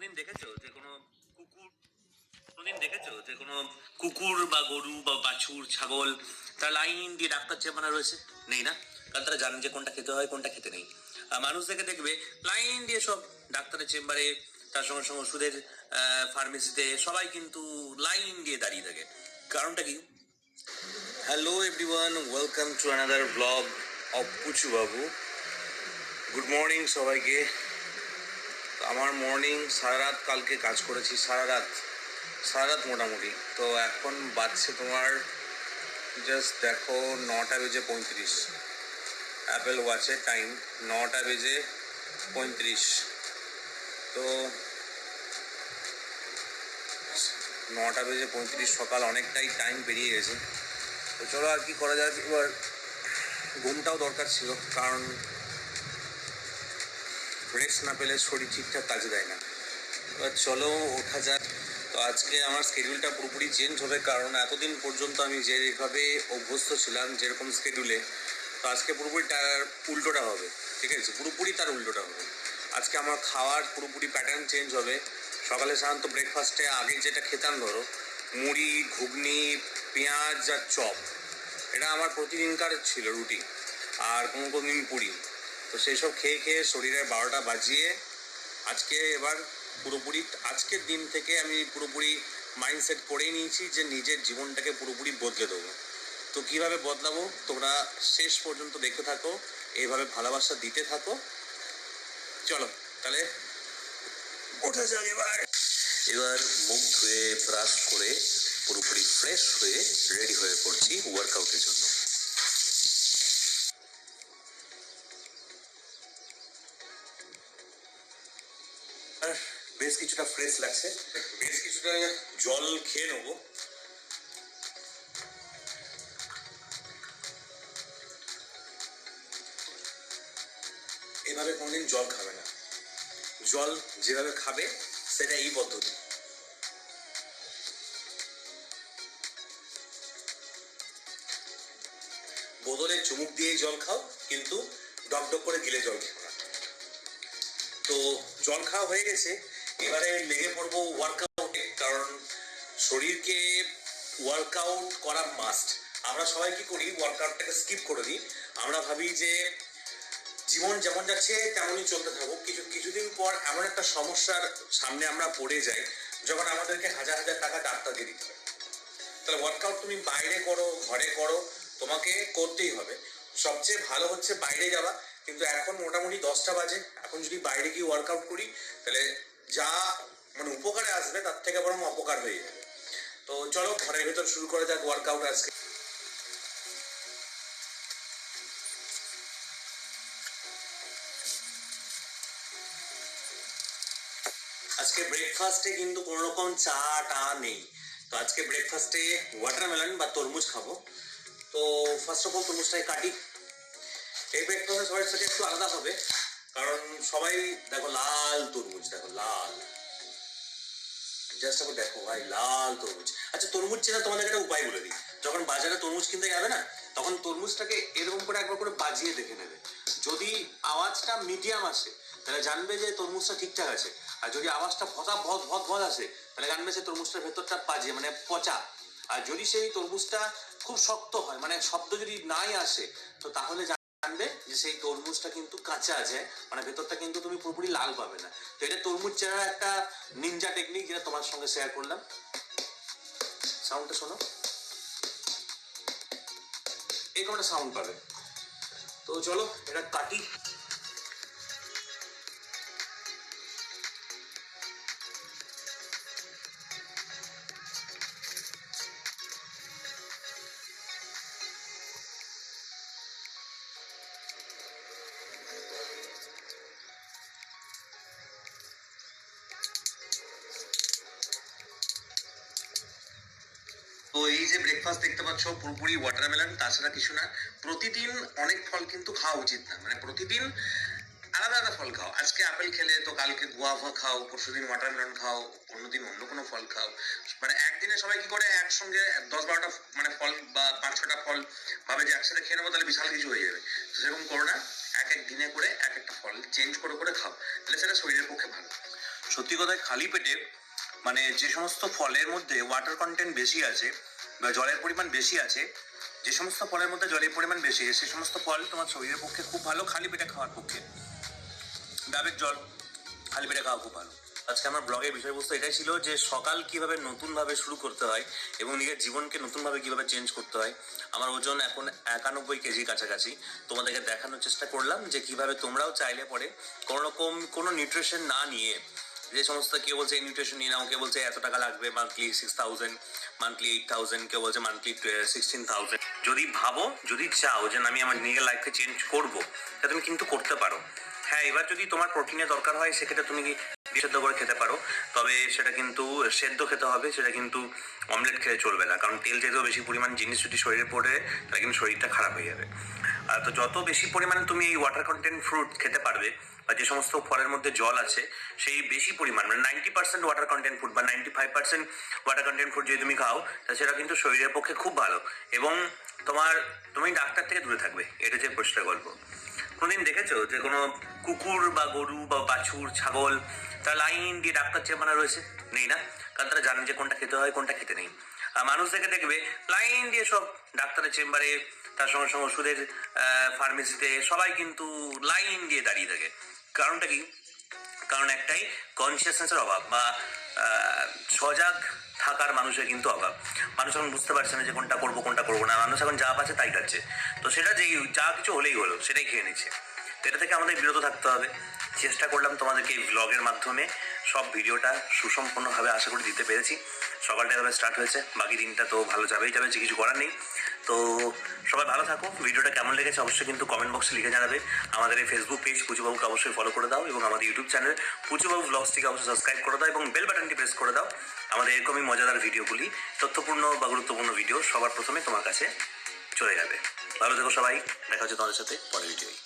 কোনোদিন দেখেছো যে কোনো কুকুর কোনোদিন দেখেছো যে কোনো কুকুর বা গরু বা বাছুর ছাগল তারা লাইন দিয়ে ডাক্তার চেম্বারে রয়েছে? নেই না? কারণ তারা জানেন যে কোনটা খেতে হয় কোনটা খেতে নেই। আর মানুষ দেখে দেখবে লাইন দিয়ে সব ডাক্তারের চেম্বারে, তার সঙ্গে সঙ্গে ওষুধের ফার্মেসিতে সবাই কিন্তু লাইন দিয়ে দাঁড়িয়ে থাকে। কারণটা কি? Hello everyone, welcome to another blog of Puchu Babu. Good morning সবাইকে। আমার মর্নিং, সারা রাত কালকে কাজ করেছি, সারা রাত মোটামুটি। তো এখন বাজছে তোমার জাস্ট দেখো 9:35। অ্যাপেল ওয়াচের টাইম 9:35। তো 9:35 সকাল, অনেকটাই টাইম পেরিয়ে গেছে। তো চলো আর কি করা যাক। এবার ঘুমটাও দরকার ছিল, কারণ রেস্ট না পেলে শরীর ঠিকঠাক কাজে দেয় না। এবার চলো ওঠা যাক। তো আজকে আমার স্কেডিউলটা পুরোপুরি চেঞ্জ হবে, কারণ এতদিন পর্যন্ত আমি যেভাবে অভ্যস্ত ছিলাম যেরকম স্কেডিউলে, তো আজকে পুরোপুরি তার উল্টোটা হবে। ঠিক আছে, পুরোপুরি তার উল্টোটা হবে। আজকে আমার খাওয়ার পুরোপুরি প্যাটার্ন চেঞ্জ হবে। সকালে সাধারণত ব্রেকফাস্টে আগে যেটা খেতাম, ধরো মুড়ি, ঘুগনি, পেঁয়াজ আর চপ, এটা আমার প্রতিদিনকার ছিল রুটিন। আর কোনো দিন পুরি। তো সেই সব খেয়ে খেয়ে শরীরের 12টা বাজিয়ে আজকে এবার পুরোপুরি আজকের দিন থেকে আমি পুরোপুরি মাইন্ডসেট করেই নিয়েছি যে নিজের জীবনটাকে পুরোপুরি বদলে দেবো। তো কীভাবে বদলাবো তোমরা শেষ পর্যন্ত দেখতে থাকো, এইভাবে ভালোবাসা দিতে থাকো। চলো তাহলে ওঠা যাক। এবার মুখ ধুয়ে ব্রাশ করে পুরোপুরি ফ্রেশ হয়ে রেডি হয়ে পড়ছি ওয়ার্কআউটের জন্য। আর বেশ কিছুটা ফ্রেশ লাগছে, বেশ কিছুটা জল খেয়ে নেবো। এভাবে কোনোদিন জল খাবে না, জল যেভাবে খাবে সেটা এই পদ্ধতি। বোতলে চুমুক দিয়ে জল খাও, কিন্তু ডক ডক করে গিলে জল খেও না। তো জল খাওয়া হয়ে গেছে, এবারে লেগে পড়বো ওয়ার্কআউটে, কারণ শরীরকে ওয়ার্কআউট করা মাস্ট। আমরা সবাই কি করি, ওয়ার্কআউটটাকে স্কিপ করে দিই। আমরা ভাবি যে জীবন যেমন যাচ্ছে তেমনই চলতে থাকবো। কিছুদিন পর এমন একটা সমস্যার সামনে আমরা পড়ে যাই, যখন আমাদেরকে হাজার হাজার টাকা ডাক্তারকে দিতে হয়। তাহলে ওয়ার্কআউট তুমি বাইরে করো ঘরে করো, তোমাকে করতেই হবে। সবচেয়ে ভালো হচ্ছে বাইরে যাওয়া, কিন্তু এখন মোটামুটি 10টা বাজে। এখন যদি বাইরে গিয়ে ওয়ার্কআউট করি, তাহলে যা উপকারে আসবে তার থেকে বরং অপকার হয়ে যাবে। তো চলো ঘরের ভেতর শুরু করা যাক ওয়ার্কআউট আজকে। আজকে ব্রেকফাস্টে কিন্তু কোনো রকম চা টা নেই। তো আজকে ব্রেকফাস্টে ওয়াটারমেলন বা তরমুজ খাবো। তো ফার্স্ট অফ অল তরমুজটাকে কাটি। এই ব্রেকফাস্টে সবার সাথে একটু আলাদা হবে, কারণ সবাই দেখো লাল তরমুজ, দেখো লাল, জাস্ট এখন দেখো ভাই লাল তরমুজ। আচ্ছা তরমুজ চেনা তোমাদের একটা উপায় বলে দিই। যখন বাজারে তরমুজ কিনতে যাবে না, তখন তরমুজটাকে এরকম করে একবার করে বাজিয়ে দেখে নেবে। যদি আওয়াজটা মিডিয়াম আসে তাহলে জানবে যে তরমুজটা ঠিকঠাক আছে। আর যদি আওয়াজটা ভতা ভদ ভদ ভদ আসে তাহলে জানবে যে তরমুজটার ভেতরটা বাজে, মানে পচা। আর যদি সেই তরমুজটা খুব শক্ত হয়, মানে শব্দ যদি নাই আসে, তো তাহলে জানবে যে সেই তরমুজটা কিন্তু কাঁচা আছে, মানে ভেতরটা কিন্তু তুমি পুরোপুরি লাল পাবে না। তো এটা তরমুজ চেনার একটা নিনজা টেকনিক, যেটা তোমার সঙ্গে শেয়ার করলাম। সাউন্ডটা শোনো, এরকম একটা সাউন্ড পাবে। তো চলো এটা কাটি। তো এই যে ব্রেকফাস্ট দেখতে পাচ্ছ পুরোপুরি ওয়াটারমেলন, তাছাড়া কিছু না। প্রতিদিন অনেক ফল কিন্তু খাওয়া উচিত না, মানে প্রতিদিন আলাদা আলাদা ফল খাও। আজকে আপেল খেলে তো কালকে গুয়াভা খাও, পরশুদিন ওয়াটারমেলন খাও, অন্যদিন অন্য কোনো ফল খাও। মানে একদিনে সবাই কি করে একসঙ্গে 10-12টা মানে ফল বা 5-6টা ফল ভাবে যে একসাথে খেয়ে নেবো, তাহলে বিশাল কিছু হয়ে যাবে। তো সেরকম করো না, এক এক দিনে করে এক একটা ফল চেঞ্জ করে করে খাও, তাহলে সেটা শরীরের পক্ষে ভালো। সত্যি কথায় খালি পেটে মানে যে সমস্ত ফলের মধ্যে ওয়াটার কন্টেন্ট বেশি আছে বা জলের পরিমাণ বেশি আছে, যে সমস্ত ফলের মধ্যে জলের পরিমাণ বেশি সে সমস্ত ফল তোমার শরীরের পক্ষে খুব ভালো খালি পেটে খাওয়ার পক্ষে। ডাবের জল খালি পেটে খাওয়া খুব ভালো। আজকে আমার ব্লগের বিষয়বস্তু এটাই ছিল যে সকাল কিভাবে নতুনভাবে শুরু করতে হয় এবং নিজের জীবনকে নতুনভাবে কিভাবে চেঞ্জ করতে হয়। আমার ওজন এখন 91 কেজি কাছাকাছি। তোমাদেরকে দেখানোর চেষ্টা করলাম যে কিভাবে তোমরাও চাইলে পরে কোনো রকম কোনো নিউট্রিশন না নিয়ে, যে সমস্ত কেউ বলছে এই নিউট্রিশন নিয়ে নাও, কেউ বলছে এত টাকা লাগবে, মান্থলি 6000, মান্থলি 8000, কেউ বলছে মান্থলি 16000। যদি ভাবো, যদি চাও যে আমি আমার নিজের লাইফকে চেঞ্জ করবো, তা তুমি কিন্তু করতে পারো। হ্যাঁ, এবার যদি তোমার প্রোটিনের দরকার হয় সেক্ষেত্রে তুমি সেদ্ধ করে খেতে পারো, তবে সেটা কিন্তু সেদ্ধ খেতে হবে, সেটা কিন্তু অমলেট খেলে চলবে না, কারণ তেল যেহেতু বেশি পরিমাণ জিনিস যদি শরীরে পড়ে তাহলে কিন্তু শরীরটা খারাপ হয়ে যাবে। আর তো যত বেশি পরিমাণে তুমি এই ওয়াটার কন্টেন্ট ফ্রুট খেতে পারবে বা যে সমস্ত ফলের মধ্যে জল আছে সেই বেশি পরিমাণ মানে 90% ওয়াটার কন্টেন্ট ফুড বা 95% ওয়াটার কন্টেন্ট ফুড যদি তুমি খাও তা সেটা কিন্তু শরীরের পক্ষে খুব ভালো এবং তুমি ডাক্তার থেকে দূরে থাকবে। এটা যে পরিষ্কার গল্প। কোনদিন দেখেছো যে কোনো কুকুর বা গরু বা বাছুর ছাগল তারা লাইন দিয়ে ডাক্তার চেম্বারে রয়েছে? নেই না, কারণ তারা জানে যে কোনটা খেতে হয় কোনটা খেতে নেই। আর মানুষদেরকে দেখবে লাইন দিয়ে সব ডাক্তারের চেম্বারে, তার সঙ্গে সঙ্গে ওষুধের ফার্মেসিতে সবাই কিন্তু লাইন দিয়ে দাঁড়িয়ে থাকে। কারণটা কি? কারণ একটাই, কনসিয়াসনেসের অভাব বা সজাগ থাকার মানুষের কিন্তু অভাব। মানুষ এখন বুঝতে পারছে না যে কোনটা করবো কোনটা করবো না, মানুষ এখন যা পাচ্ছে তাই খাচ্ছে। তো সেটা যেই যা কিছু হলেই হলো সেটাই খেয়ে নিচ্ছে। তো এটা থেকে আমাদের বিরত থাকতে হবে। চেষ্টা করলাম তোমাদেরকে এই ব্লগের মাধ্যমে সব ভিডিওটা সুসম্পন্নভাবে আশা করি দিতে পেরেছি। সকালটা এভাবে স্টার্ট হয়েছে, বাকি দিনটা তো ভালো যাবেই যাবে, কিছু করার নেই। তো সবাই ভালো থাকো। ভিডিওটা কেমন লেগেছে অবশ্যই কিন্তু কমেন্ট বক্সে লিখে জানাবে। আমাদের এই ফেসবুক পেজ পুচুবাবুকে অবশ্যই ফলো করে দাও এবং আমাদের ইউটিউব চ্যানেল পুচুবাবু ব্লগসটিকে অবশ্যই সাবস্ক্রাইব করে দাও এবং বেল বাটনটি প্রেস করে দাও। আমাদের এরকমই মজাদার ভিডিওগুলি, তথ্যপূর্ণ বা গুরুত্বপূর্ণ ভিডিও সবার প্রথমে তোমার কাছে চলে যাবে। ভালো থেকো সবাই, দেখা হচ্ছে তোমাদের সাথে পরের ভিডিওয়।